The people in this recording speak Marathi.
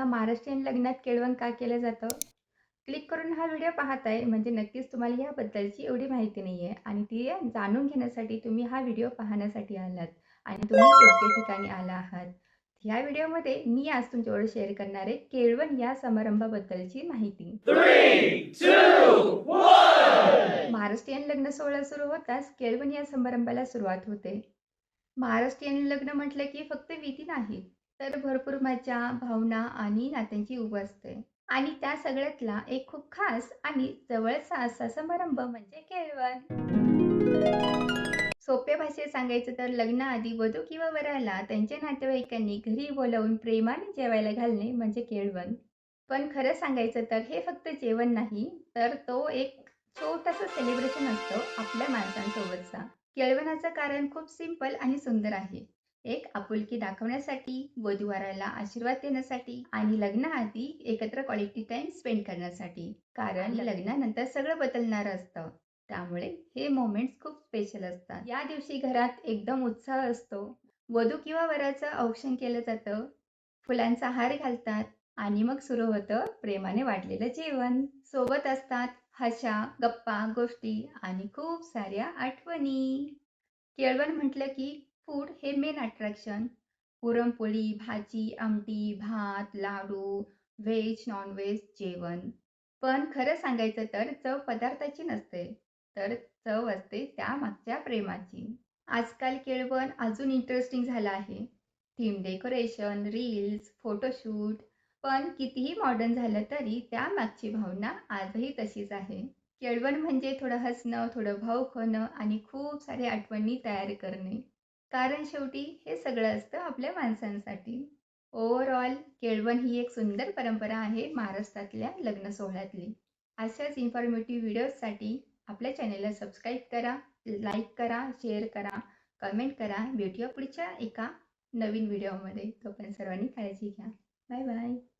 महाराष्ट्रीयन लग्नात केळवण का केलं जातं? क्लिक करून हा व्हिडिओ पाहताय म्हणजे नक्कीच तुम्हाला याबद्दलची एवढी माहिती नाही आहे आणि ती जाणून घेण्यासाठी तुम्ही हा व्हिडिओ पाहण्यासाठी आलात आणि तुम्ही योग्य ठिकाणी आला आहात. ह्या व्हिडिओमध्ये मी आज तुमच्याबरोबर शेअर करणार आहे केळवण या समारंभाबद्दलची माहिती. 3, 2, 1. महाराष्ट्रीयन लग्न सोहळा सुरू होताच केळवण या समारंभाला सुरुवात होते. महाराष्ट्रीयन लग्न म्हटलं की फक्त विधी नाही, तर भरपूर मजा, भावना आणि नात्यांची उभ असते. आणि त्या सगळ्यातला एक खूप खास आणि जवळचा असा समारंभ म्हणजे केळवण. सोप्या भाषेत सांगायचं तर लग्नाआधी वधू किंवा वराला त्यांच्या नातेवाईकांनी घरी बोलावून प्रेमाने जेवायला घालणे म्हणजे केळवण. पण खरं सांगायचं तर हे फक्त जेवण नाही, तर तो एक छोटंसं सेलिब्रेशन असतं आपल्या माणसांसोबतचा. केळवणाचं कारण खूप सिंपल आणि सुंदर आहे. एक आपुलकी दाखवण्यासाठी, वधूवराला आशीर्वाद देण्यासाठी आणि लग्नाआधी एकत्र क्वालिटी टाइम स्पेंड करण्यासाठी. कारण लग्नानंतर सगळं बदलणार असतं. त्यामुळे हे मोमेंट्स खूप स्पेशल असतात. या दिवशी घरात एकदम उत्साह असतो. वधू किंवा वराचं औक्षण केलं जातं. फुलांचा हार घालतात आणि मग सुरू होतं प्रेमाने वाढलेलं जेवण. सोबत असतात हशा, गप्पा, गोष्टी आणि खूप साऱ्या आठवणी. केळवण म्हटलं की फूड हे मेन अट्रॅक्शन. पुरणपोळी, भाजी, आमटी, भात, लाडू, व्हेज, नॉन-व्हेज जेवण. पण खरं सांगायचं तर चव पदार्थाची नसते, तर चव असते त्यामागच्या प्रेमाची. आजकाल केळवण अजून इंटरेस्टिंग झालं आहे. Theme decoration, reels, photoshoot. पण कितीही मॉडर्न झालं तरी त्यामागची भावना आजही तशीच आहे. केळवण म्हणजे थोडं हसणं, थोडं भावुक होणं आणि खूप साऱ्या आठवणी तयार करणे. कारण शेवटी हे सगळं असतं आपल्या माणसांसाठी. ओव्हरऑल केळवण ही एक सुंदर परंपरा आहे महाराष्ट्रातल्या लग्न सोहळ्यातली. अशाच इन्फॉर्मेटिव्ह व्हिडिओजसाठी आपल्या चॅनेलला सबस्क्राईब करा, लाईक करा, शेअर करा, कमेंट करा. भेटूया पुढच्या एका नवीन व्हिडिओमध्ये. तोपर्यंत सर्वांनी काळजी घ्या. Bye bye.